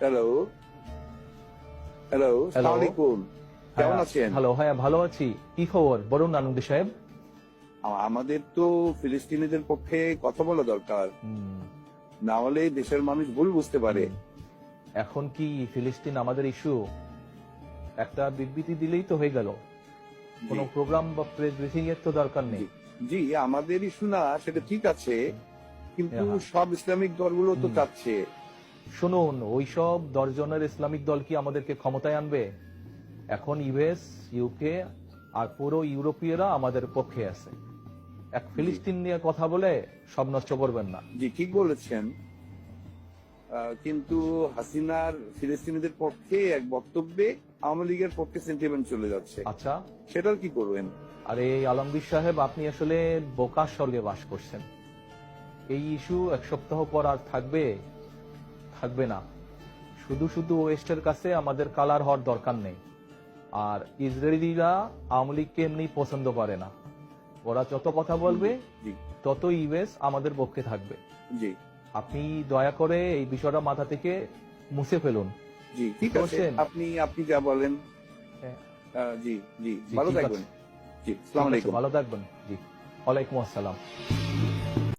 Hello hello, আসসালামু আলাইকুম। কেমন আছেন? হ্যালো, হ্যাঁ ভালো আছি। কি খবর বলুন আনন্দি সাহেব? আমাদের তো ফিলিস্তিনিদের পক্ষে কথা বলা দরকার, না হলে দেশের মানুষ ভুল বুঝতে পারে। এখন কি ফিলিস্তিন আমাদের ইস্যু? একটা বিবৃতি দিলেই তো হয়ে গেল, কোনো প্রোগ্রাম বা প্রেস ব্রিফিং এর তো দরকার নেই। জি, আমাদের ইস্যু না, সেটা ঠিক আছে, কিন্তু হ্যাঁ। সব ইসলামিক দলগুলো তো চাচ্ছে। শুনুন, ওইসব দশজনের ইসলামিক দল কি আমাদেরকে ক্ষমতায় আনবে? এখন ইউএস, ইউকে আর পুরো ইউরোপীয়রা আমাদের পক্ষে আছে। এক ফিলিস্তিন নিয়ে কথা বলে সব নষ্ট করবেন না। জি, ঠিক বলেছেন। কিন্তু হাসিনার ফিলিস্তিনিদের পক্ষে এক বক্তব্যে আওয়ামী লীগের পক্ষে সেন্টিমেন্ট চলে যাচ্ছে। আচ্ছা, সেটার কি করবেন? আরে আলমগীর সাহেব, আপনি আসলে বোকার স্বর্গে বাস করছেন। এই ইস্যু এক সপ্তাহ পর আর থাকবে না। শুধু শুধু ওয়েস্টের কাছে আমাদের কালার হওয়ার দরকার নেই। আর ইসরায়েলিরা আওয়ামী লীগকে এমনি পছন্দ করে না। ওরা যত কথা বলবে জি তত ইউএস আমাদের পক্ষে থাকবে। জি আপনি দয়া করে এই বিষয়টা মাথা থেকে মুছে ফেলুন। জি, ঠিক আছে। বুঝছেন? আপনি যা বলেন। হ্যাঁ, জি জি, জি, ভালো ঠিক থাকবেন। আছে। জি, ঠিক আসসালামু আছে, আলাইকুম। ভালো থাকবেন। জি, ওয়ালাইকুম আসসালাম।